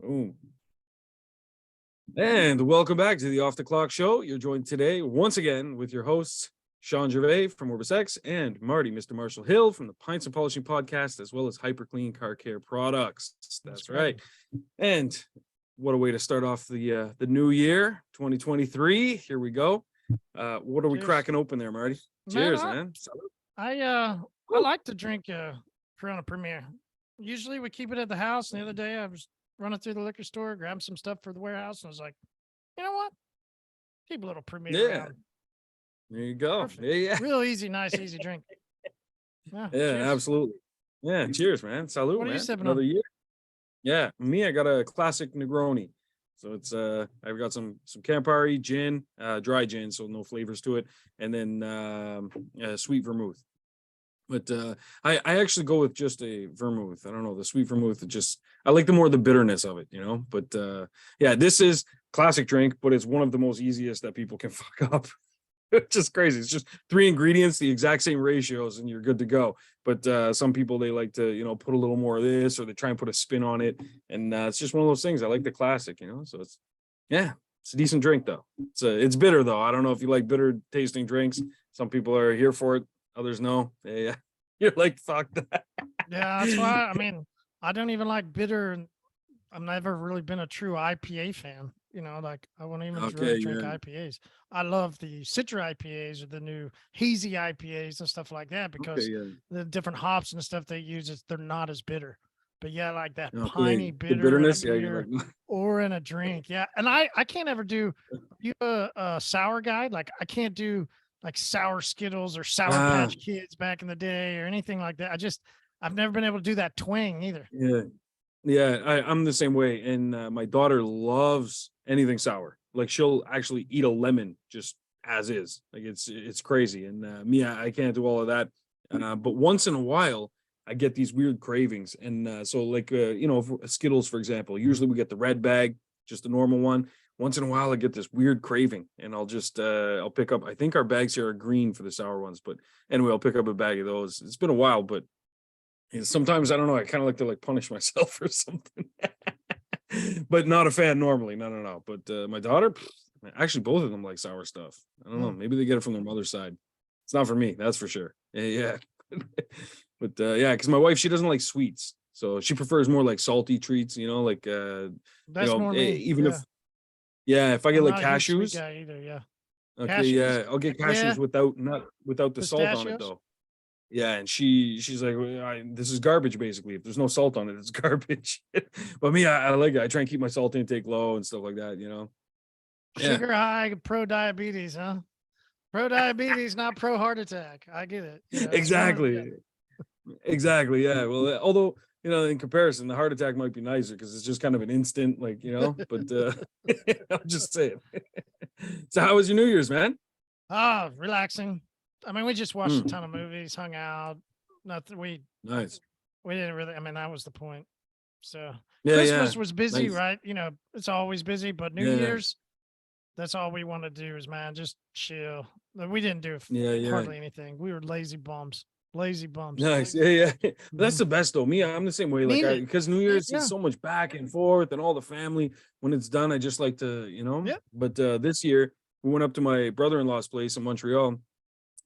Boom. And welcome back to the Off the Clock Show. You're joined today once again with your hosts, Shawn Gervais from OrbisX and Marty, Mr. Marshall Hill from the Pints and Polishing Podcast, as well as hyperClean Car Care Products. That's right. And what a way to start off the new year, 2023. Here we go. What are we cracking open there, Marty? Cheers, man. I like to drink Corona Premier. Usually we keep it at the house. And the other day I was running through the liquor store, grabbed some stuff for the warehouse, and I was like, you know what? Keep a little Premier around. There you go. Perfect. Yeah. Real easy, nice, easy drink. Cheers. Absolutely. Yeah, cheers, man. Salute, what man. Are you sipping Another on? year. Yeah, me, I got a classic Negroni. So it's I've got some Campari gin, dry gin, so no flavors to it, and then sweet vermouth. But I actually go with just a vermouth. I don't know, the sweet vermouth. I like the bitterness of it, you know. But yeah, this is classic drink, but it's one of the most easiest that people can fuck up. It's just crazy. It's just 3 ingredients, the exact same ratios, and you're good to go. But some people, they like to, you know, put a little more of this, or they try and put a spin on it. And it's just one of those things. I like the classic, you know. So it's a decent drink though. It's bitter though. I don't know if you like bitter tasting drinks. Some people are here for it. Others no. Yeah. You're like, fuck that. Yeah, that's why. I mean, I don't even like bitter. I've never really been a true IPA fan. You know, like I won't even really drink IPAs. I love the Citra IPAs or the new hazy IPAs and stuff like that because the different hops and stuff they use, they're not as bitter. But yeah, like that piney bitterness in a beer or in a drink. Yeah, and I can't ever do. You a sour guy? Like I can't do like sour Skittles or Sour Patch Kids back in the day or anything like that. I've never been able to do that twang either. Yeah, I'm the same way. And my daughter loves anything sour. Like she'll actually eat a lemon just as is. Like it's crazy. And me, I can't do all of that. But once in a while, I get these weird cravings. And so like, you know, Skittles, for example, usually we get the red bag, just the normal one. Once in a while, I get this weird craving, and I'll just I'll pick up. I think our bags here are green for the sour ones, but anyway, I'll pick up a bag of those. It's been a while, but sometimes I don't know. I kind of like to punish myself or something, but not a fan normally. No. But my daughter, actually, both of them like sour stuff. I don't know. Maybe they get it from their mother's side. It's not for me, that's for sure. Yeah. But yeah, because my wife, she doesn't like sweets, so she prefers more like salty treats. You know, like that's you know, more me. even if. Yeah, if I get like cashews. Either, yeah. Okay, cashews. yeah, I'll get cashews without the salt on it though. Yeah, and she's like, this is garbage basically. If there's no salt on it, it's garbage. But me, I like it. I try and keep my salt intake low and stuff like that, you know. Sugar high, pro diabetes, huh? Pro diabetes, not pro heart attack. I get it. You know, exactly. Exactly. Yeah. Well, although, you know, in comparison, the heart attack might be nicer because it's just kind of an instant, like, you know, but I'm just saying. So how was your New Year's, man? Relaxing. I mean, we just watched a ton of movies, hung out. Nothing. Nice. We didn't really, I mean, that was the point. So Christmas was busy, right? You know, it's always busy, but New Year's, that's all we want to do is, man, just chill. We didn't do hardly anything. We were lazy bums. Nice. Yeah. That's the best though. Me, I'm the same way. Like because New Year's is so much back and forth and all the family. When it's done, I just like to, you know. But this year we went up to my brother-in-law's place in Montreal,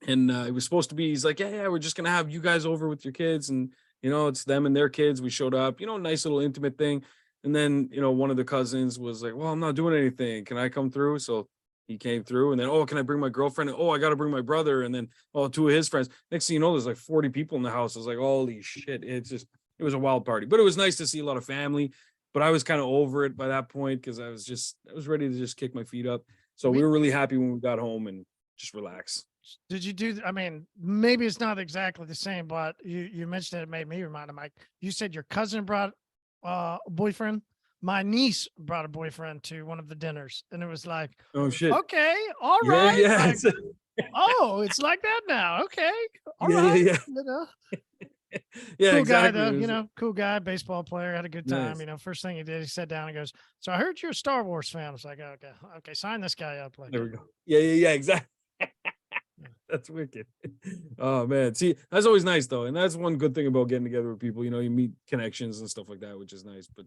and it was supposed to be. He's like, yeah, we're just gonna have you guys over with your kids, and you know, it's them and their kids. We showed up, you know, nice little intimate thing. And then, you know, one of the cousins was like, well, I'm not doing anything. Can I come through? So he came through, and then, can I bring my girlfriend? And, I got to bring my brother. And then, 2 of his friends. Next thing you know, there's like 40 people in the house. I was like, holy shit. It was a wild party, but it was nice to see a lot of family, but I was kind of over it by that point. Cause I was ready to just kick my feet up. So we were really happy when we got home and just relax. Did you do, I mean, maybe it's not exactly the same, but you mentioned it made me remind of Mike. You said your cousin brought a boyfriend. My niece brought a boyfriend to one of the dinners, and it was like, oh shit. Okay, all right. Yeah. Like, it's like that now. Okay, all right. Yeah. You know. Yeah, cool exactly. Guy though, you know, cool guy, baseball player, had a good time. Nice. You know, first thing he did, he sat down and goes, "So I heard you're a Star Wars fan." I was like, "Okay, sign this guy up." Like, there we go. Yeah, exactly. That's wicked. Oh man, see, that's always nice though, and that's one good thing about getting together with people. You know, you meet connections and stuff like that, which is nice. But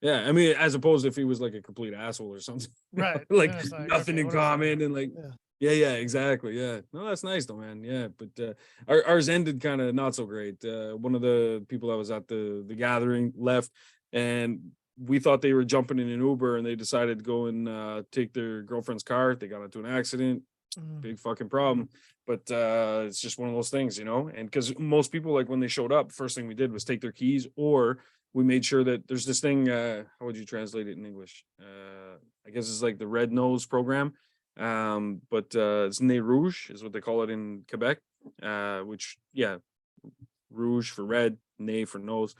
yeah, I mean, as opposed if he was like a complete asshole or something, Right. like Then it's like, nothing okay, in what is that? common, and like, Yeah. yeah, exactly, yeah. No, that's nice though, man. Yeah, but ours ended kind of not so great. One of the people that was at the gathering left, and we thought they were jumping in an Uber, and they decided to go and take their girlfriend's car. They got into an accident. Mm. Big fucking problem. But it's just one of those things, you know. And because most people, like when they showed up, first thing we did was take their keys, or we made sure that there's this thing. How would you translate it in English? I guess it's like the red nose program. But it's nez rouge is what they call it in Quebec. Which, yeah, rouge for red, nez for nose.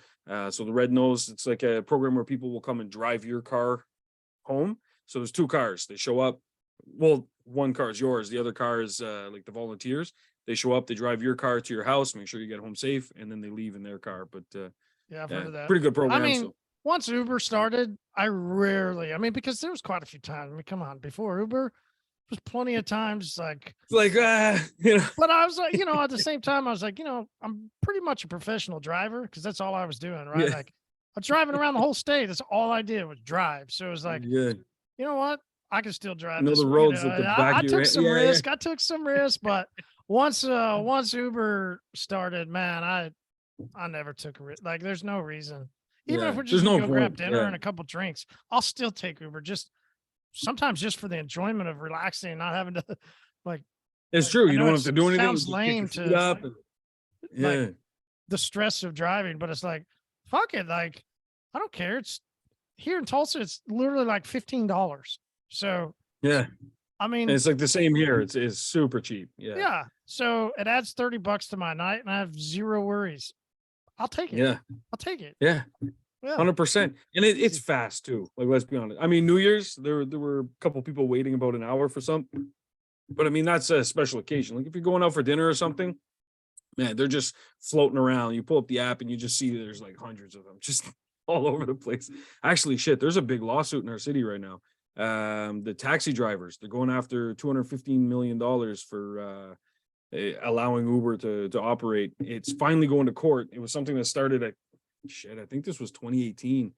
So the red nose, it's like a program where people will come and drive your car home. So there's two cars. They show up. Well, one car is yours. The other car is like the volunteers. They show up. They drive your car to your house. Make sure you get home safe, and then they leave in their car. But Yeah, I've heard of that. pretty good program. I mean, So once Uber started, I mean, because there was quite a few times. I mean, come on, before Uber, there's plenty of times like, it's like you know, but I was like, at the same time, I was like, I'm pretty much a professional driver because that's all I was doing, right? yeah, Like, I'm driving around the whole state. That's all I did was drive. So it was like, yeah. you know what? I can still drive You know this. the roads at the back I of your took head. some Yeah, risk. I took some risk, but once Uber started, man, I never took a risk. Like, there's no reason. Even if yeah. we're just There's gonna no go grab point. dinner Yeah, and a couple drinks, I'll still take Uber. Just sometimes just for the enjoyment of relaxing and not having to like. it's true. I You know don't it have to do anything. sounds Just kick your lame feet to up. And, like yeah, the stress of driving, but it's like, fuck it. Like, I don't care. It's here in Tulsa. It's literally like $15. So yeah. I And mean, it's like the same here. It's super cheap. Yeah, yeah. So it adds $30 to my night, and I have zero worries. I'll take it. yeah, I'll take it. yeah. Yeah. 100%. And it's fast too. Like, let's be honest. I mean, New Year's, there were a couple people waiting about an hour for something. But I mean, that's a special occasion. Like if you're going out for dinner or something, man, they're just floating around. You pull up the app and you just see there's like hundreds of them just all over the place. Actually, shit, there's a big lawsuit in our city right now. The taxi drivers, they're going after $215 million for allowing Uber to operate. It's finally going to court. It was something that started at shit. I think this was 2018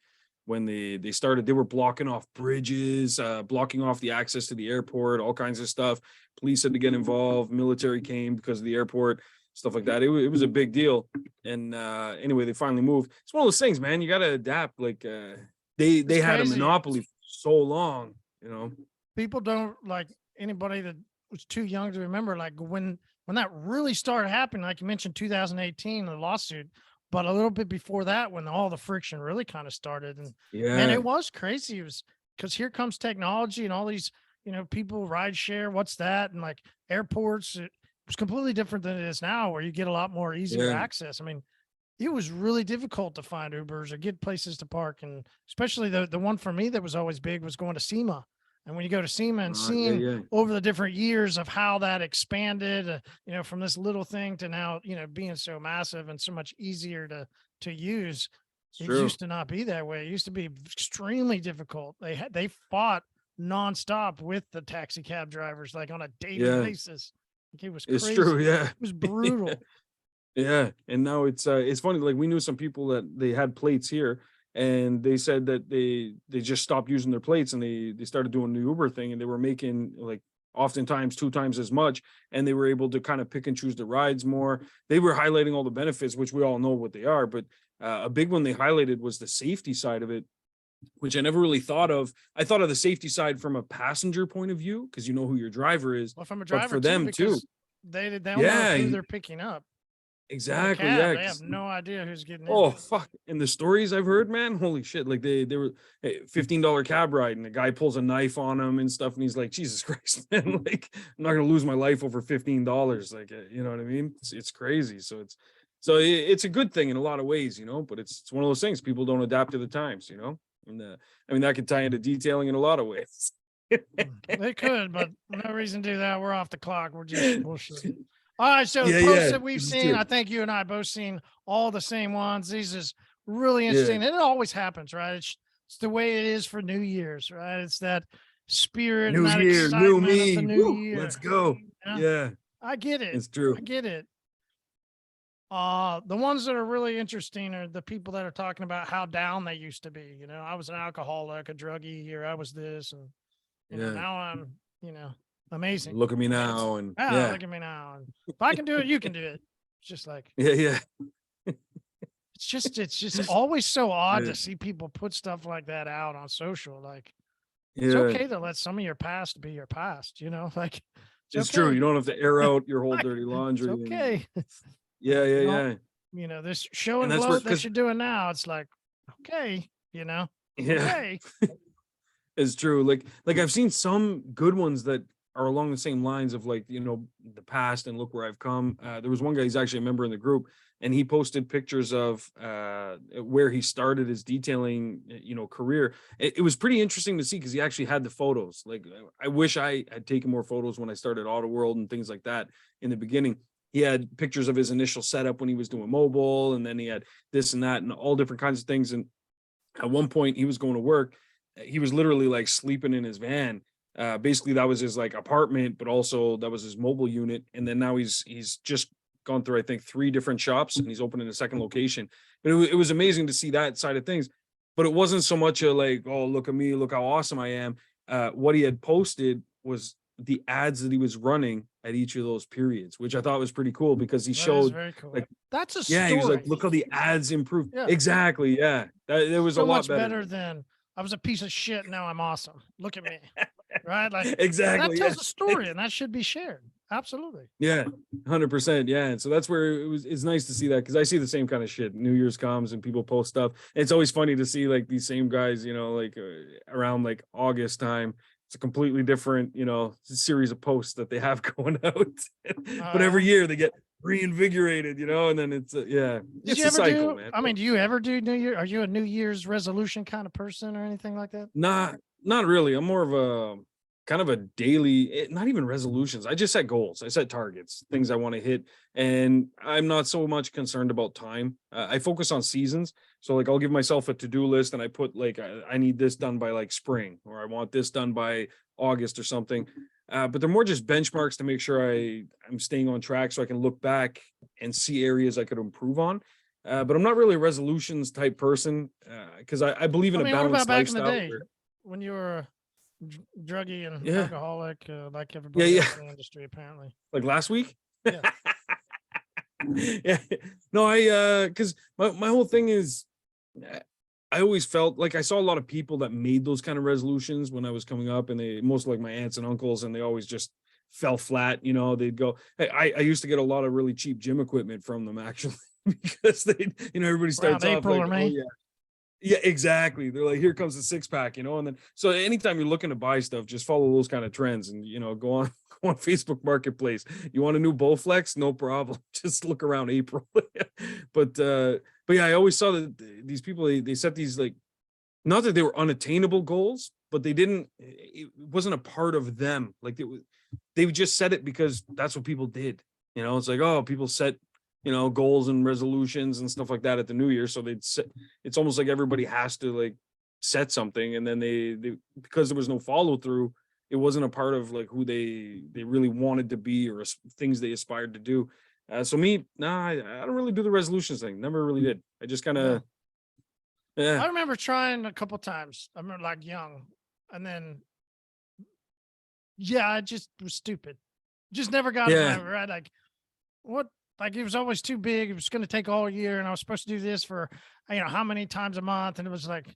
when they started. They were blocking off bridges, blocking off the access to the airport, all kinds of stuff. Police had to get involved. Military came because of the airport, stuff like that. It was a big deal. And anyway, they finally moved. It's one of those things, man. You got to adapt. Like they It's had a crazy. monopoly for so long, you know. People don't like anybody that was too young to remember, like when that really started happening, like you mentioned, 2018, the lawsuit, but a little bit before that, when all the friction really kind of started. And man, Yeah, it was crazy. It was because here comes technology and all these, people ride share. What's that? And like airports, it was completely different than it is now, where you get a lot more easier yeah. access. I mean, it was really difficult to find Ubers or get places to park. And especially the one for me that was always big was going to SEMA. And when you go to SEMA and Yeah, seeing yeah. over the different years of how that expanded, from this little thing to now, being so massive and so much easier to use, It's it true. used to not be that way. It used to be extremely difficult. They fought nonstop with the taxi cab drivers, like on a daily Yeah, basis. Like, it was it's true. crazy. Yeah. It was brutal. Yeah, and now it's funny. Like we knew some people that they had plates here, and they said that they just stopped using their plates and they started doing the Uber thing, and they were making like oftentimes two times as much, and they were able to kind of pick and choose the rides more. They were highlighting all the benefits, which we all know what they are, but a big one they highlighted was the safety side of it, which I never really thought of. I thought of the safety side from a passenger point of view because you know who your driver is, Well, from a but driver for too, them too. because they don't know Yeah, who they're picking up. In a exactly. cab, Yeah, they have no idea who's getting in. oh fuck! And the stories I've heard, man, holy shit! Like they were $15 cab ride, and the guy pulls a knife on him and stuff, and he's like, Jesus Christ, man! Like I'm not gonna lose my life over $15. Like you know what I mean? It's crazy. It's a good thing in a lot of ways, you know. But it's one of those things people don't adapt to the times, you know. And I mean that could tie into detailing in a lot of ways. They could, but no reason to do that. We're off the clock. We're just bullshit. All right, so the Yeah, posts yeah, that we've this is seen, true. I think you and I both seen all the same ones. These is really Yeah, interesting, and it always happens, right? It's the way it is for New Year's, right? It's that spirit and new that year, new excitement of the me. new Woo, year. let's go. Yeah. Yeah, I get it. It's true. I get it. The ones that are really interesting are the people that are talking about how down they used to be. You know, I was an alcoholic, a druggie, or I was this, and you know, now I'm, you know, amazing. Look at me Right? now, and Look at me now. And if I can do it, you can do it. It's just like, yeah. it's just always so odd Yeah. to see people put stuff like that out on social. Like, Yeah. it's okay to let some of your past be your past, you know, like It's true. You don't have to air out your whole dirty laundry. It's okay. Yeah. You know, this show And and that's where, gloat that you're doing now, it's like, okay, you know, yeah, okay. it's true. Like I've seen some good ones that are along the same lines of, like, you know, the past and look where I've come. There was one guy, he's actually a member in the group, and he posted pictures of where he started his detailing, you know, career. It was pretty interesting to see because he actually had the photos. Like, I wish I had taken more photos when I started Auto World and things like that in the beginning. He had pictures of his initial setup when he was doing mobile, and then he had this and that and all different kinds of things. And at one point he was going to work. He was literally like sleeping in his van. Basically that was his like apartment, but also that was his mobile unit. And then now he's just gone through, I think, 3 different shops, and he's opening a second location. But it was amazing to see that side of things. But it wasn't so much a like, oh, look at me, look how awesome I am. What he had posted was the ads that he was running at each of those periods, which I thought was pretty cool because he showed very cool. like, that's a yeah, story. he was like, look how the ads improved. Yeah. Exactly. Yeah. It was so a lot much better than I was a piece of shit. Now I'm awesome. Look at me. Right. Like, exactly. That tells a story, and that should be shared. Absolutely. Yeah, 100%. Yeah. And so that's where it's nice to see that, because I see the same kind of shit. New Year's comes and people post stuff. It's always funny to see like these same guys, you know, like around like August time. It's a completely different, you know, series of posts that they have going out. But every year they get reinvigorated, you know, and then it's it's a cycle, man. I mean, do you ever do New Year? Are you a New Year's resolution kind of person or anything like that? Not really. I'm more of a kind of a daily, not even resolutions. I just set goals. I set targets, things I want to hit. And I'm not so much concerned about time. I focus on seasons. So like I'll give myself a to-do list, and I put like, I need this done by like spring, or I want this done by August or something. But they're more just benchmarks to make sure I'm staying on track, so I can look back and see areas I could improve on. But I'm not really a resolutions type person, because I believe in a balanced lifestyle. When you were a druggie and alcoholic, like everybody else in the industry, apparently. Like last week? Yeah. Yeah. No, because my whole thing is, I always felt like I saw a lot of people that made those kind of resolutions when I was coming up, and they most like my aunts and uncles, and they always just fell flat. You know, they'd go, hey, I used to get a lot of really cheap gym equipment from them, actually, because they, you know, everybody starts off April like, oh yeah. Yeah, exactly. They're like, here comes the 6-pack, you know. And then so anytime you're looking to buy stuff, just follow those kind of trends, and you know, go on Facebook Marketplace. You want a new Bowflex? No problem. Just look around April. But yeah, I always saw that these people, they set these, like, not that they were unattainable goals, but it wasn't a part of them. Like they would just set it because that's what people did. You know, it's like, oh, people set, you know, goals and resolutions and stuff like that at the new year. So it's almost like everybody has to like set something, and then they because there was no follow through, it wasn't a part of like who they really wanted to be, or things they aspired to do. So me, I don't really do the resolutions thing. Never really did. I just kind of, I remember trying a couple times. I remember like young, and then, I just was stupid. Just never got it right. Like, what? Like, it was always too big. It was going to take all year, and I was supposed to do this for, you know, how many times a month. And it was like,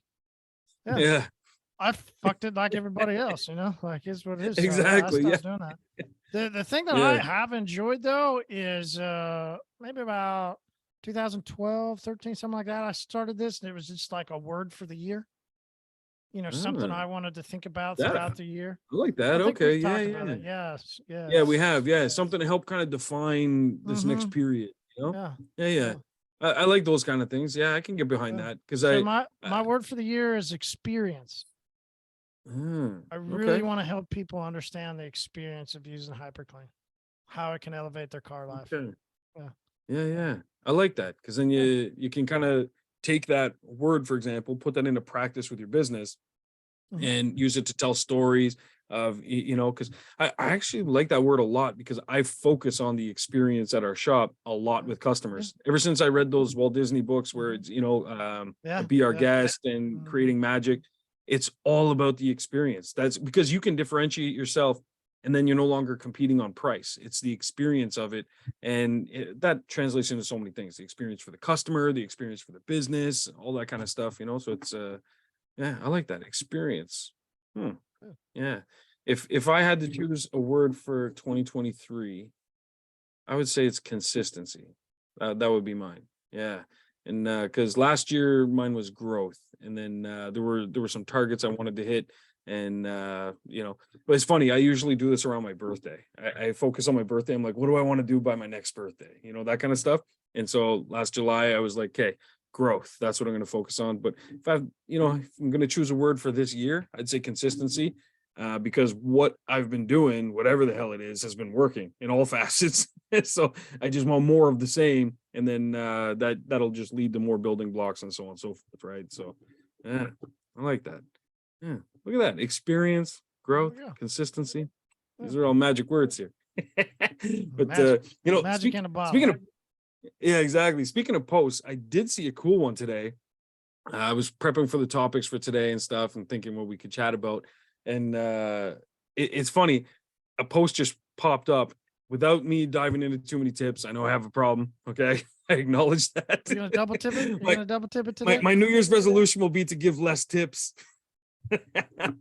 I fucked it like everybody else, you know, like it's what it is. Exactly. So I stopped doing that. The thing that I have enjoyed though is maybe about 2012, 13, something like that. I started this, and it was just like a word for the year. You know, something I wanted to think about throughout the year. I like that. Okay. Yeah. Yes. Yeah, we have. Yeah. Something to help kind of define this next period. You know? Yeah. I like those kind of things. Yeah, I can get behind that, because my word for the year is experience. I really want to help people understand the experience of using hyperClean, how it can elevate their car life. Okay. Yeah. I like that, because then you can kind of take that word, for example, put that into practice with your business, and use it to tell stories, of, you know, because I actually like that word a lot, because I focus on the experience at our shop a lot with customers. Ever since I read those Walt Disney books where it's, you know, Be Our Guest and Creating Magic, it's all about the experience. That's because you can differentiate yourself, and then you're no longer competing on price. It's the experience of it. And that translates into so many things: the experience for the customer, the experience for the business, all that kind of stuff, you know? So it's, yeah, I like that experience. Yeah. If I had to choose a word for 2023, I would say it's consistency. That would be mine. Yeah. And because last year mine was growth, and then there were some targets I wanted to hit, and you know, but it's funny. I usually do this around my birthday. I focus on my birthday. I'm like, what do I want to do by my next birthday? You know, that kind of stuff. And so last July I was like, okay, growth. That's what I'm going to focus on. But if I'm going to choose a word for this year, I'd say consistency. Because what I've been doing, whatever the hell it is, has been working in all facets. So I just want more of the same, and then that'll just lead to more building blocks and so on and so forth, right? So yeah, I like that. Yeah, look at that: experience, growth, consistency. These are all magic words here. But magic, you know, magic in a bottle. Speaking of, yeah, exactly. Speaking of posts, I did see a cool one today. I was prepping for the topics for today and stuff, and thinking what we could chat about. And it's funny, a post just popped up without me diving into too many tips. I know I have a problem. Okay, I acknowledge that. You're gonna double tip it. You're gonna double tip it today. My New Year's resolution will be to give less tips.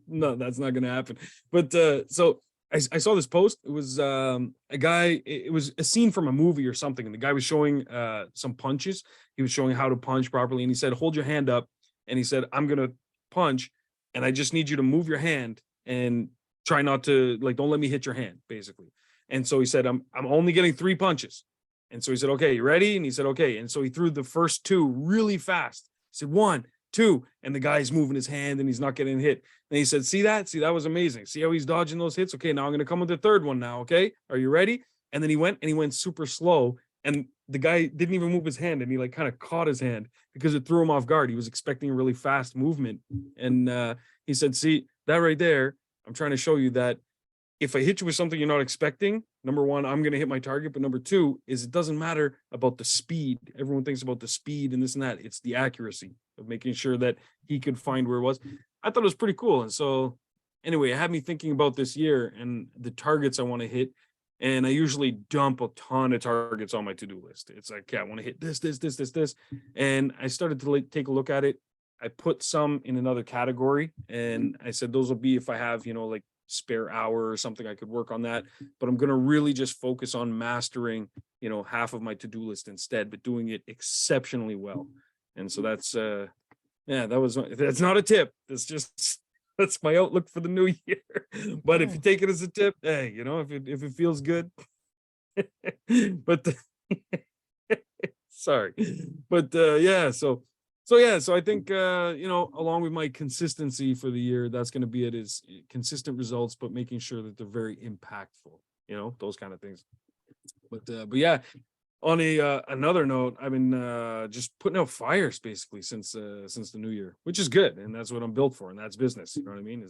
No, that's not gonna happen. But so I saw this post. It was a guy. It was a scene from a movie or something, and the guy was showing some punches. He was showing how to punch properly, and he said, "Hold your hand up," and he said, "I'm gonna punch, and I just need you to move your hand and try not to, like, don't let me hit your hand," basically. And so he said, I'm only getting 3 punches. And so he said, "Okay, you ready?" And he said, "Okay." And so he threw the first 2 really fast. He said, 1, 2, and the guy's moving his hand and he's not getting hit. And he said, See, that was amazing. See how he's dodging those hits? Okay, now I'm going to come with the 3rd one now. Okay, are you ready? And then he went super slow, and the guy didn't even move his hand, and he like kind of caught his hand because it threw him off guard. He was expecting a really fast movement. And he said, "See, that right there, I'm trying to show you that if I hit you with something you're not expecting, number 1, I'm going to hit my target. But number 2 is, it doesn't matter about the speed. Everyone thinks about the speed and this and that. It's the accuracy of making sure that he could find where it was." I thought it was pretty cool. And so anyway, it had me thinking about this year and the targets I want to hit. And I usually dump a ton of targets on my to-do list. It's like, yeah, I want to hit this. And I started to take a look at it. I put some in another category, and I said, those will be if I have, you know, like spare hour or something, I could work on that. But I'm going to really just focus on mastering, you know, half of my to-do list instead, but doing it exceptionally well. And so that's, that's not a tip. That's my outlook for the new year. But if you take it as a tip, hey, you know, if it feels good, but sorry, but so I think you know, along with my consistency for the year, that's going to be it, is consistent results, but making sure that they're very impactful, you know, those kind of things. But yeah, on another note, I've been just putting out fires basically since the new year, which is good, and that's what I'm built for, and that's business. You know what I mean?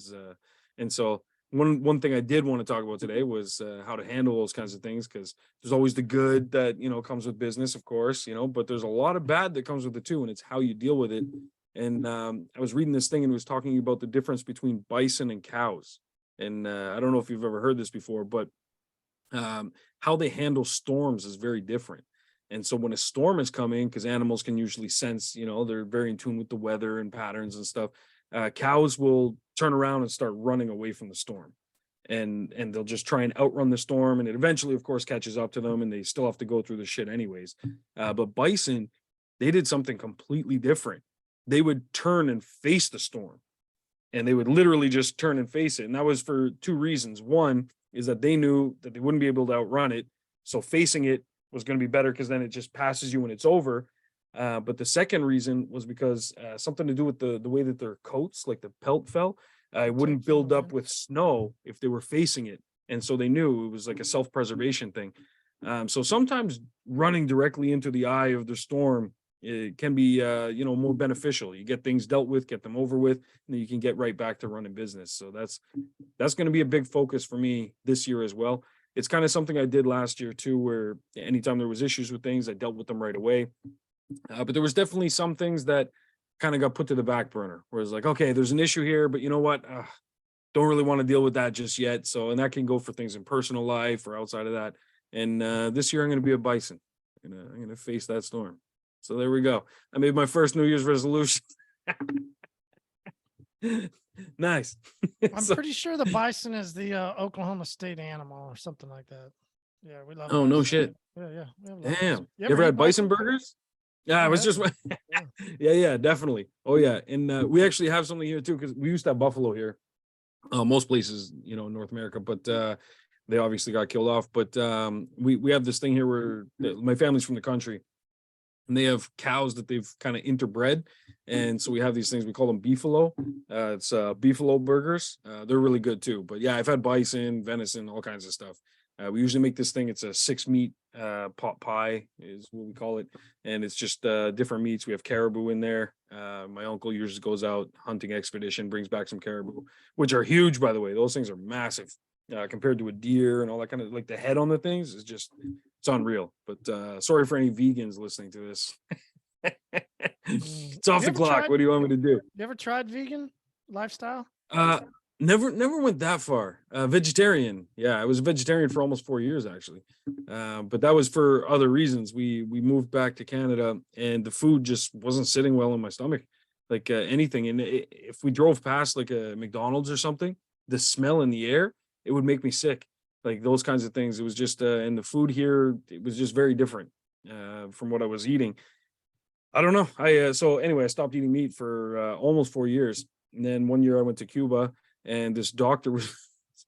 And so one thing I did want to talk about today was how to handle those kinds of things, because there's always the good that, you know, comes with business, of course, you know, but there's a lot of bad that comes with it too, and it's how you deal with it. And I was reading this thing, and it was talking about the difference between bison and cows. And I don't know if you've ever heard this before, but how they handle storms is very different. And so when a storm is coming, because animals can usually sense, you know, they're very in tune with the weather and patterns and stuff. Cows will turn around and start running away from the storm, and they'll just try and outrun the storm, and it eventually, of course, catches up to them, and they still have to go through the shit anyways. But bison, they did something completely different. They would turn and face the storm, and they would literally just turn and face it. And that was for 2 reasons. One is that they knew that they wouldn't be able to outrun it, so facing it was going to be better, because then it just passes you when it's over. But the second reason was because something to do with the way that their coats, like the pelt fell, it wouldn't build up with snow if they were facing it. And so they knew it was like a self-preservation thing. So sometimes running directly into the eye of the storm it can be, more beneficial. You get things dealt with, get them over with, and then you can get right back to running business. So that's going to be a big focus for me this year as well. It's kind of something I did last year too, where anytime there was issues with things, I dealt with them right away. But there was definitely some things that kind of got put to the back burner, where it's like, okay, there's an issue here, but you know what? Don't really want to deal with that just yet. So, and that can go for things in personal life or outside of that. And this year I'm going to be a bison. I'm going to face that storm. So there we go. I made my first New Year's resolution. Nice. I'm pretty sure the bison is the Oklahoma State animal or something like that. Yeah, we love. Oh, no shit. Yeah. Damn. You ever had bison burgers? Yeah, I was just. Yeah, definitely. Oh yeah, and we actually have something here too, because we used to have buffalo here. Most places, in North America, but they obviously got killed off. But we have this thing here where my family's from the country, and they have cows that they've kind of interbred, and so we have these things, we call them beefalo. It's beefalo burgers. They're really good too. But yeah, I've had bison, venison, all kinds of stuff. We usually make this thing. It's a 6 meat pot pie is what we call it, and it's just different meats. We have caribou in there. My uncle usually goes out hunting expedition, brings back some caribou, which are huge, by the way. Those things are massive compared to a deer and all that kind of, like, the head on the things is just, it's unreal. But sorry for any vegans listening to this. It's off the clock. What do you want me to do? You ever tried vegan lifestyle? Never went that far. Vegetarian. Yeah, I was a vegetarian for almost 4 years actually. But that was for other reasons. We moved back to Canada and the food just wasn't sitting well in my stomach, like anything. And if we drove past like a McDonald's or something, the smell in the air, it would make me sick. Like those kinds of things. It was just, and the food here, it was just very different from what I was eating. I don't know. So anyway, I stopped eating meat for almost 4 years. And then one year I went to Cuba, and this doctor was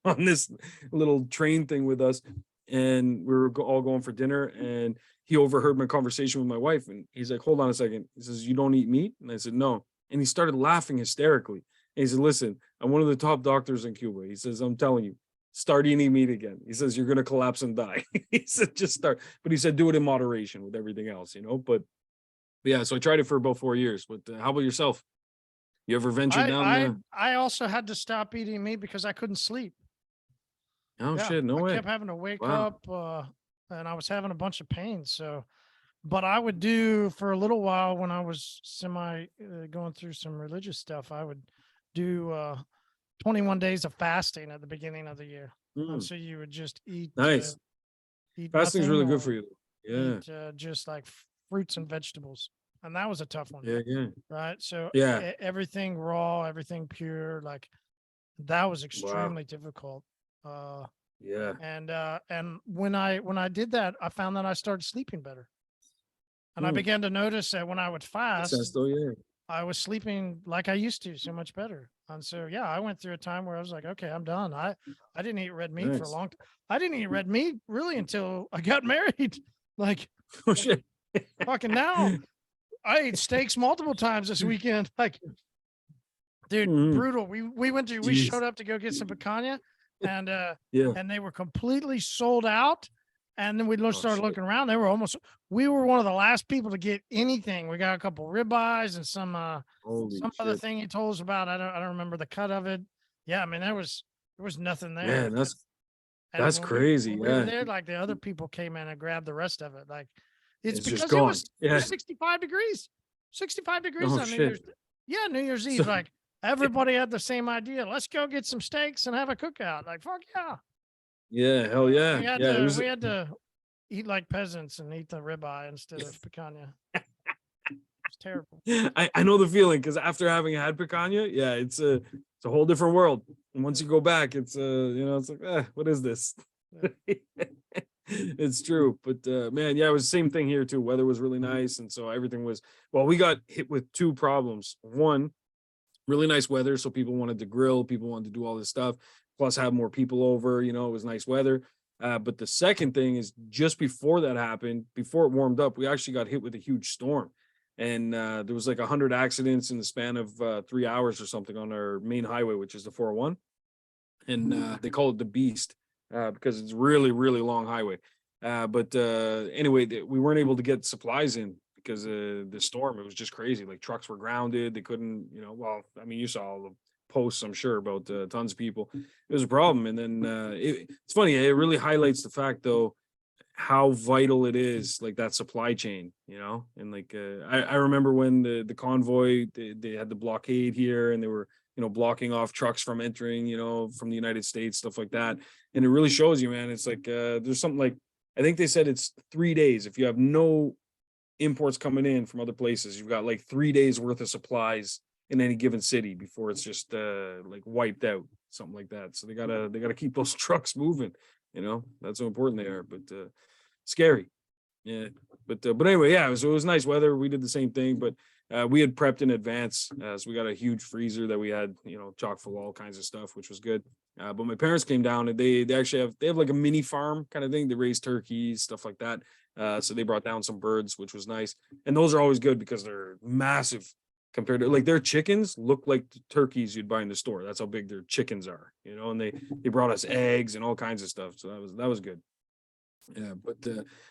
on this little train thing with us, and we were all going for dinner, and he overheard my conversation with my wife, and he's like, hold on a second. He says, you don't eat meat? And I said, no. And he started laughing hysterically. And he said, listen, I'm one of the top doctors in Cuba. He says, I'm telling you, start eating meat again. He says, you're going to collapse and die. He said, just start. But he said, do it in moderation with everything else, But yeah, so I tried it for about 4 years. But how about yourself? You ever ventured down there? I also had to stop eating meat because I couldn't sleep. Oh shit, no way. I kept having to wake up and I was having a bunch of pain. So, but I would do for a little while when I was going through some religious stuff, I would do 21 days of fasting at the beginning of the year. And so you would just eat. Nice. Fasting's really good for you. Yeah. Eat, just like fruits and vegetables. And that was a tough one. Yeah. Right. So yeah, everything raw, everything pure, like that was extremely difficult. Yeah. And when I did that, I found that I started sleeping better. And I began to notice that when I would fast, I was sleeping like I used to, so much better. And so yeah, I went through a time where I was like, okay, I'm done. I didn't eat red meat for a long time. I didn't eat red meat really until I got married. Like, oh shit. Fucking now. I ate steaks multiple times this weekend. Like, dude, brutal. We showed up to go get some picanha, and and they were completely sold out. And then we started looking around. We were one of the last people to get anything. We got a couple ribeyes and some other thing he told us about. I don't remember the cut of it. Yeah, I mean there was nothing there. Man, that's crazy. We were there, like the other people came in and grabbed the rest of it. Like it's because it was 65 degrees. 65 degrees on New Year's. Yeah, New Year's Eve. Like everybody had the same idea. Let's go get some steaks and have a cookout. Like fuck yeah. Yeah, hell yeah. We had to eat like peasants and eat the ribeye instead of picanha. It's terrible. I know the feeling, because after having had picanha, it's a whole different world. And once you go back, it's it's like, what is this? It's true. But man, it was the same thing here too. Weather was really nice, and so everything was, we got hit with two problems. One, really nice weather, so people wanted to grill, people wanted to do all this stuff, plus have more people over, it was nice weather. But the second thing is, just before that happened, before it warmed up, we actually got hit with a huge storm. And there was like 100 accidents in the span of 3 hours or something on our main highway, which is the 401. And they call it the Beast because it's really, really long highway. But anyway, we weren't able to get supplies in because of the storm. It was just crazy. Like trucks were grounded. They couldn't, well, I mean, you saw all the posts, I'm sure, about tons of people. It was a problem. And then it's funny. It really highlights the fact, though, how vital it is, like that supply chain, and like I remember when the convoy, they had the blockade here, and they were blocking off trucks from entering, from the United States, stuff like that. And it really shows you, man. It's like there's something like, I think they said it's 3 days. If you have no imports coming in from other places, you've got like 3 days worth of supplies in any given city before it's just like wiped out, something like that. So they gotta keep those trucks moving. That's how important they are. But scary. Yeah. But anyway, yeah, so it was nice weather. We did the same thing, but we had prepped in advance. So we got a huge freezer that we had, chock full of all kinds of stuff, which was good. But my parents came down, and they actually have like a mini farm kind of thing. They raise turkeys, stuff like that. So they brought down some birds, which was nice. And those are always good because they're massive compared to, like, their chickens look like the turkeys you'd buy in the store. That's how big their chickens are, and they brought us eggs and all kinds of stuff. So that was good. Yeah, but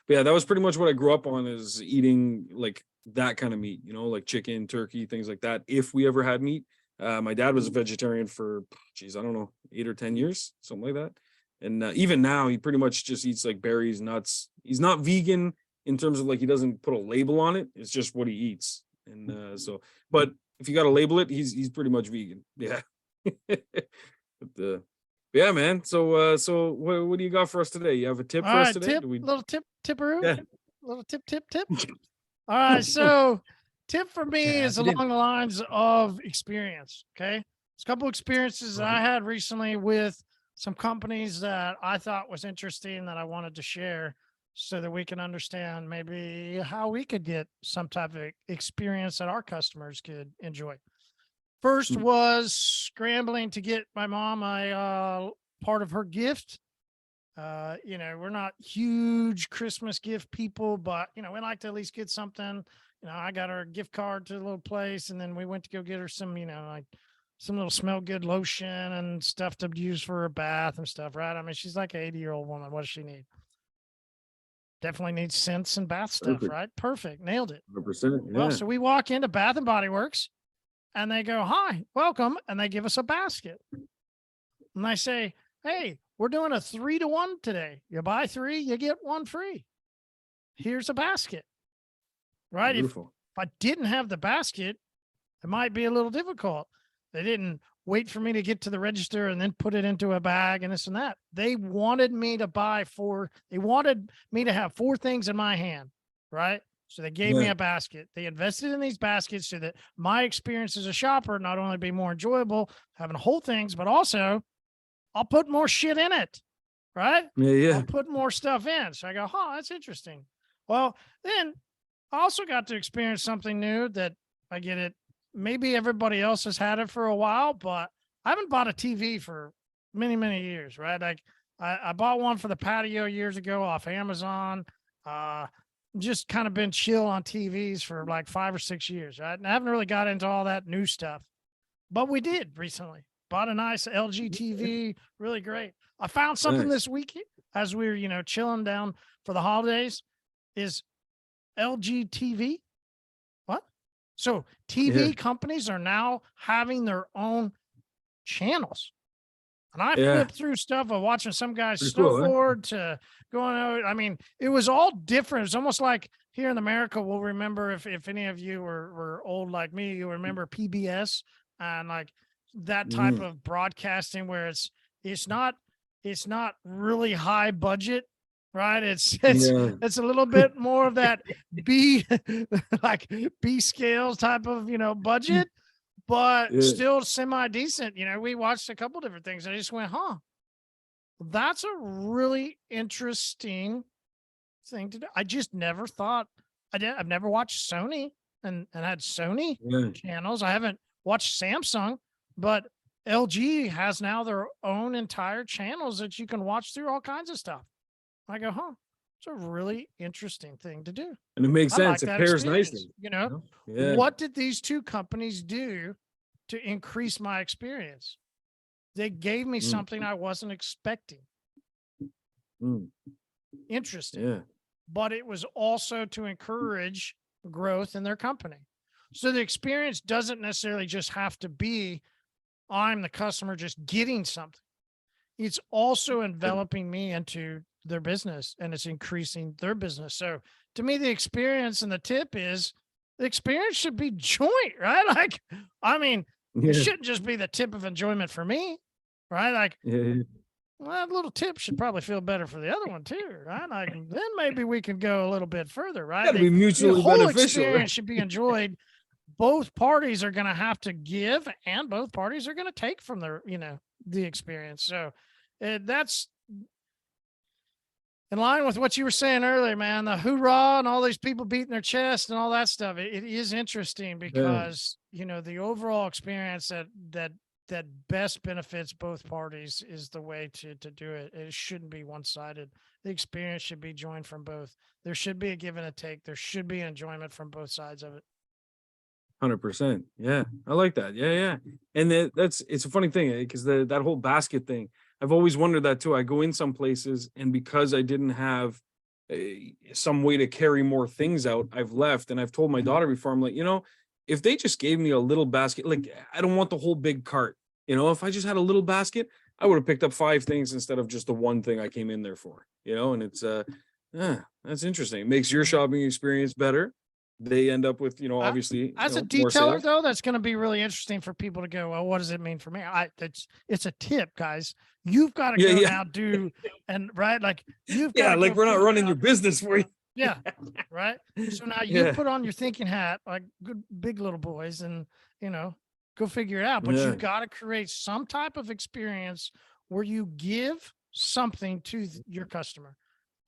yeah, that was pretty much what I grew up on, is eating like that kind of meat, like chicken, turkey, things like that. If we ever had meat, my dad was a vegetarian for, geez, I don't know, 8 or 10 years, something like that. And even now, he pretty much just eats like berries, nuts. He's not vegan in terms of like, he doesn't put a label on it. It's just what he eats. And but if you got to label it, he's pretty much vegan. Yeah. But yeah, man. So what do you got for us today? You have a tip All for us right, today? little tipperoo. Yeah. Little tip. All right, so tip for me Yeah, is along the lines of experience. Okay, there's a couple experiences that I had recently with some companies that I thought was interesting that I wanted to share, so that we can understand maybe how we could get some type of experience that our customers could enjoy. First was scrambling to get my mom a part of her gift. We're not huge Christmas gift people, but we like to at least get something. I got her a gift card to a little place, and then we went to go get her some, like some little smell good lotion and stuff to use for her bath and stuff, right? I mean, she's like an 80-year-old woman. What does she need? Definitely needs scents and bath stuff, Perfect. right? Perfect. Nailed it. 100%. Yeah. Well, so we walk into Bath and Body Works, and they go, "Hi, welcome," and they give us a basket. And I say, "Hey, we're doing a 3-to-1 today. You buy 3, you get 1 free. Here's a basket." Right? If I didn't have the basket, it might be a little difficult. They didn't wait for me to get to the register and then put it into a bag and this and that. They wanted me to buy 4. They wanted me to have 4 things in my hand, right? So they gave me a basket. They invested in these baskets so that my experience as a shopper not only be more enjoyable, having whole things, but also I'll put more shit in it, right? Yeah. I'll put more stuff in. So I go, that's interesting. Well, then I also got to experience something new that I get it. Maybe everybody else has had it for a while, but I haven't bought a TV for many, many years, right? Like I bought one for the patio years ago off Amazon. Just kind of been chill on TVs for like 5 or 6 years, right? And I haven't really got into all that new stuff, but we did recently. Bought a nice LG TV, really great. I found something this week as we were, chilling down for the holidays. Is LG TV? What? So TV companies are now having their own channels. And I flipped through stuff of watching some guys snowboard to going out. I mean, it was all different. It's almost like here in America, we'll remember if any of you were old like me, you remember PBS and like that type of broadcasting where it's not really high budget, right? It's a little bit more of that B like B scales type of budget, but still semi decent. We watched a couple different things. I just went, that's a really interesting thing to do. I just never thought I've never watched Sony and had Sony channels. I haven't watched Samsung, but LG has now their own entire channels that you can watch through all kinds of stuff. I go, it's a really interesting thing to do. And it makes sense. It pairs nicely. What did these two companies do to increase my experience? They gave me something I wasn't expecting. Interesting. But it was also to encourage growth in their company. So the experience doesn't necessarily just have to be, I'm the customer just getting something. It's also enveloping me into their business, and it's increasing their business. So to me, the experience and the tip is, the experience should be joint, right? Like, I mean, it shouldn't just be the tip of enjoyment for me, right? Like, well, that little tip should probably feel better for the other one too, right? Like, then maybe we can go a little bit further, right? Gotta be mutually the whole beneficial, experience right? should be enjoyed. Both parties are going to have to give, and both parties are going to take from the experience. So that's in line with what you were saying earlier, man. The hoorah and all these people beating their chest and all that stuff. It is interesting because the overall experience that best benefits both parties is the way to do it. It shouldn't be one-sided. The experience should be joined from both. There should be a give and a take. There should be enjoyment from both sides of it. 100%. Yeah, I like that. Yeah. And it's a funny thing because that whole basket thing, I've always wondered that too. I go in some places, and because I didn't have some way to carry more things out, I've left. And I've told my daughter before, I'm like, if they just gave me a little basket, like, I don't want the whole big cart. If I just had a little basket, I would have picked up 5 things instead of just the one thing I came in there for. And it's that's interesting. It makes your shopping experience better. They end up with, obviously, as a more detailer sales. though, that's going to be really interesting for people to go, well, what does it mean for me? It's a tip, guys. You've got to go now do, and right. Like you've got like we're not running your business for you. Yeah. Right. So now you put on your thinking hat, like good, big little boys, and, go figure it out. But you've got to create some type of experience where you give something to your customer,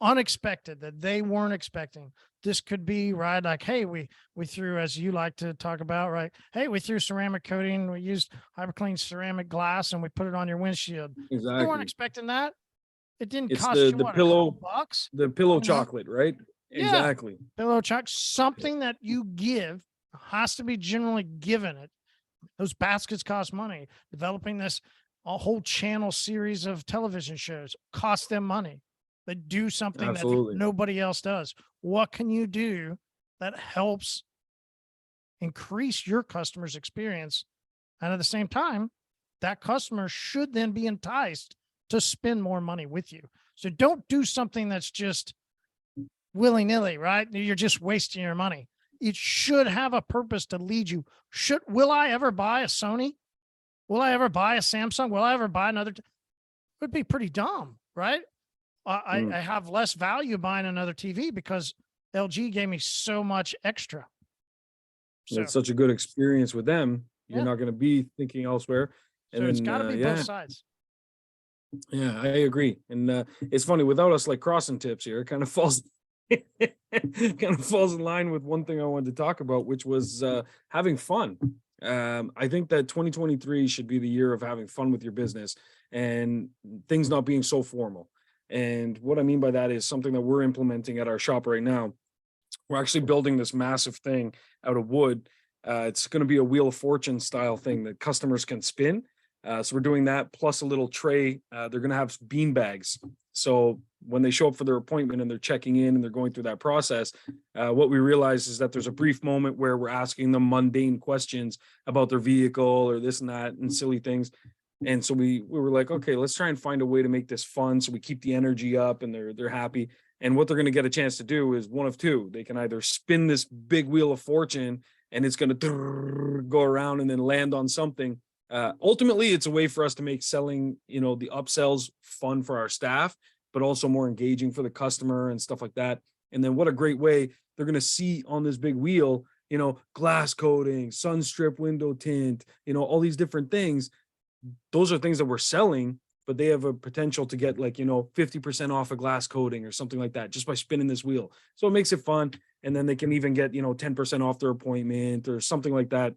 unexpected, that they weren't expecting. This could be, right, like, hey, we threw, as you like to talk about, right, hey, we threw ceramic coating, we used hyperclean ceramic glass, and we put it on your windshield. Exactly. They weren't expecting that. It didn't It's cost you the what, pillow $2? the pillow chocolate, right? Yeah. Exactly. Pillow chocolate, something that you give has to be generally given it. Those baskets cost money. Developing a whole channel series of television shows cost them money. They do something that nobody else does. What can you do that helps increase your customer's experience? And at the same time, that customer should then be enticed to spend more money with you. So don't do something that's just willy-nilly, right? You're just wasting your money. It should have a purpose to lead you. Will I ever buy a Sony? Will I ever buy a Samsung? Will I ever buy another? It would be pretty dumb, right? I have less value buying another TV because LG gave me so much extra. So it's such a good experience with them. You're not going to be thinking elsewhere. And so it's got to be both sides. Yeah, I agree. And it's funny, without us like crossing tips here, it kind of falls in line with one thing I wanted to talk about, which was having fun. I think that 2023 should be the year of having fun with your business and things not being so formal. And what I mean by that is something that we're implementing at our shop right now. We're actually building this massive thing out of wood. It's going to be a Wheel of Fortune style thing that customers can spin. So we're doing that plus a little tray. They're going to have bean bags. So when they show up for their appointment and they're checking in and they're going through that process, what we realize is that there's a brief moment where we're asking them mundane questions about their vehicle or this and that and silly things. And so we were like, okay, let's try and find a way to make this fun so we keep the energy up and they're happy. And what they're going to get a chance to do is one of two. They can either spin this big Wheel of Fortune and it's going to go around and then land on something. Ultimately, it's a way for us to make selling, the upsells fun for our staff, but also more engaging for the customer and stuff like that. And then what a great way they're going to see on this big wheel, glass coating, sun strip window tint, all these different things. Those are things that we're selling, but they have a potential to get 50% off a glass coating or something like that just by spinning this wheel. So it makes it fun. And then they can even get, 10% off their appointment or something like that.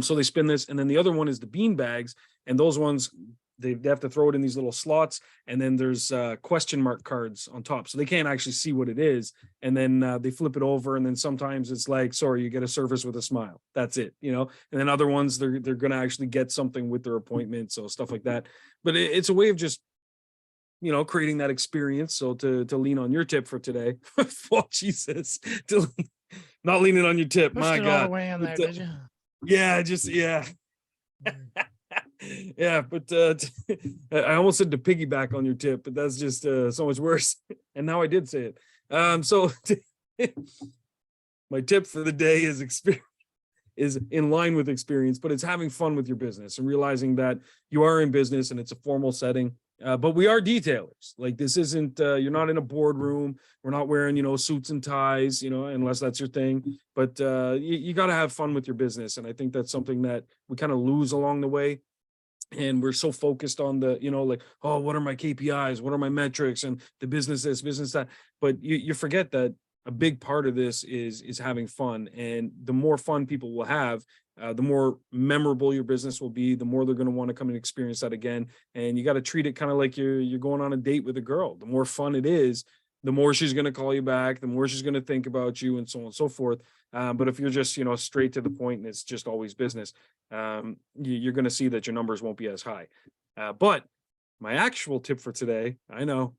So they spin this. And then the other one is the bean bags. And those ones, they have to throw it in these little slots. And then there's question mark cards on top. So they can't actually see what it is. And then they flip it over. And then sometimes it's like, sorry, you get a service with a smile. That's it, And then other ones, they're going to actually get something with their appointment. So stuff like that. But it's a way of just, creating that experience. So to lean on your tip for today, well, Jesus, Not leaning on your tip. Pushed My it all the God. way in there, did you? Yeah, yeah, but I almost said to piggyback on your tip, but that's just so much worse. And now I did say it. So my tip for the day is experience. Is in line with experience, but it's having fun with your business and realizing that you are in business and it's a formal setting. But we are detailers. Like this isn't, you're not in a boardroom. We're not wearing, suits and ties, unless that's your thing. But you got to have fun with your business. And I think that's something that we kind of lose along the way. And we're so focused on the, like, oh, what are my KPIs? What are my metrics? And the business this, business that. But you forget that a big part of this is having fun, and the more fun people will have, the more memorable your business will be, the more they're going to want to come and experience that again. And you got to treat it kind of like you're going on a date with a girl. The more fun it is, the more she's going to call you back, the more she's going to think about you, and so on and so forth. But if you're just straight to the point and it's just always business, you're going to see that your numbers won't be as high. But my actual tip for today, I know,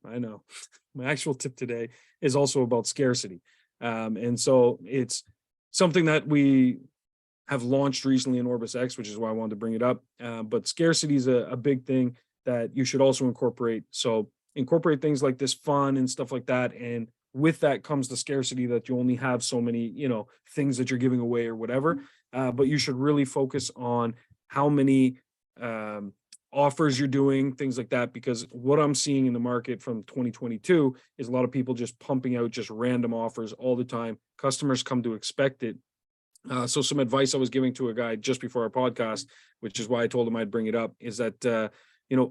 my actual tip today is also about scarcity. And so it's something that we have launched recently in OrbisX, which is why I wanted to bring it up. But scarcity is a big thing that you should also incorporate. So incorporate things like this fun and stuff like that. And with that comes the scarcity that you only have so many, things that you're giving away or whatever. But you should really focus on how many offers you're doing, things like that, because what I'm seeing in the market from 2022 is a lot of people just pumping out just random offers all the time. Customers come to expect it. So some advice I was giving to a guy just before our podcast, which is why I told him I'd bring it up, is that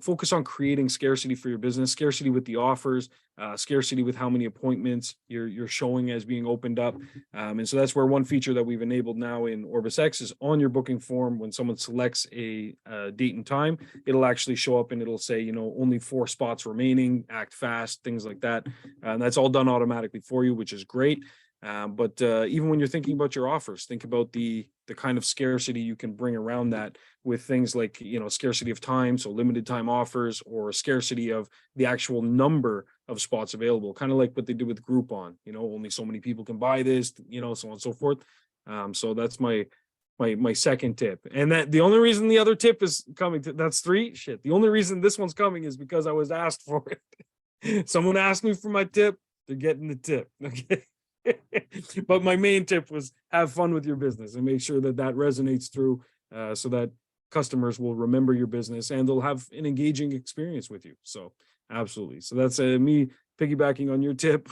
focus on creating scarcity for your business, scarcity with the offers, scarcity with how many appointments you're showing as being opened up. And so that's where one feature that we've enabled now in OrbisX is on your booking form. When someone selects a date and time, it'll actually show up and it'll say, only 4 spots remaining, act fast, things like that. And that's all done automatically for you, which is great. But even when you're thinking about your offers, think about the kind of scarcity you can bring around that with things like, scarcity of time, so limited time offers, or scarcity of the actual number of spots available, kind of like what they do with Groupon, only so many people can buy this, so on and so forth. So that's my second tip. And that the only reason the other tip is coming to, that's 3. Shit. The only reason this one's coming is because I was asked for it. Someone asked me for my tip, they're getting the tip. Okay. But my main tip was have fun with your business and make sure that resonates through, so that customers will remember your business and they'll have an engaging experience with you. So absolutely. So that's me piggybacking on your tip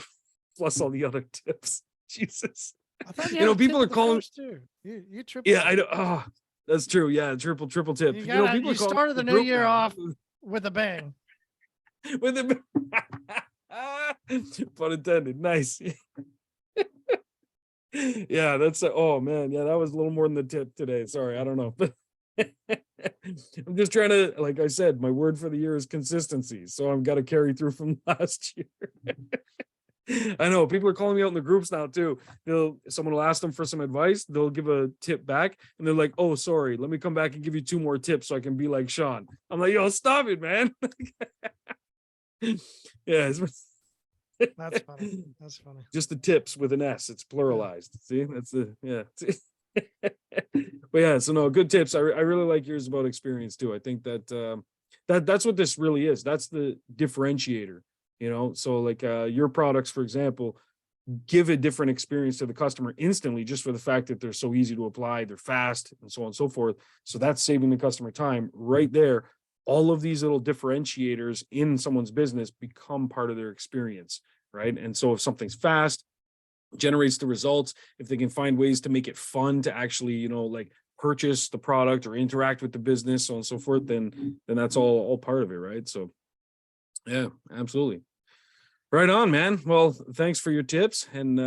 plus all the other tips. Jesus. I thought you people are calling too. You triple. Yeah, I know. Oh, that's true. Yeah, triple tip. You started the new year off with a bang. With a pun intended. Nice. Yeah, that's oh man, yeah, that was a little more than the tip today. Sorry, I don't know, but I'm just trying to, like I said, my word for the year is consistency, so I've got to carry through from last year. I know people are calling me out in the groups now too. Someone will ask them for some advice, they'll give a tip back, and they're like, "Oh, sorry, let me come back and give you 2 more tips so I can be like Shawn." I'm like, "Yo, stop it, man." Yeah. That's funny. That's funny. Just the tips with an S. It's pluralized. See, that's the But yeah, so no, good tips. I really like yours about experience too. I think that that's what this really is. That's the differentiator. So like your products, for example, give a different experience to the customer instantly, just for the fact that they're so easy to apply, they're fast, and so on and so forth. So that's saving the customer time right there. All of these little differentiators in someone's business become part of their experience, right? And so if something's fast, generates the results, if they can find ways to make it fun to actually, like purchase the product or interact with the business, so on and so forth, then that's all part of it, right? So yeah, absolutely. Right on, man. Well, thanks for your tips, and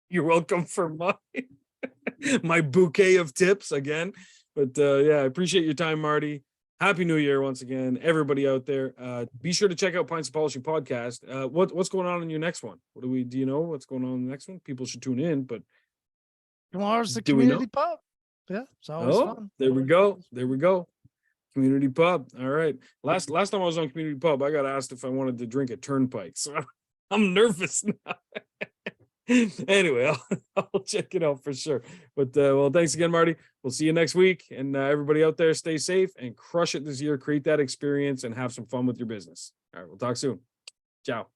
you're welcome for my bouquet of tips again. But yeah, I appreciate your time, Marty. Happy New Year once again, everybody out there. Be sure to check out Pints of Polishing podcast. What's going on in your next one? Do you know what's going on in the next one? People should tune in, but tomorrow's the community pub. Yeah, it's always fun. There we go. Community pub. All right. Last time I was on community pub, I got asked if I wanted to drink a turnpike. So I'm nervous now. Anyway, I'll check it out for sure. But well, thanks again, Marty. We'll see you next week. And everybody out there, stay safe and crush it this year. Create that experience and have some fun with your business. All right, we'll talk soon. Ciao.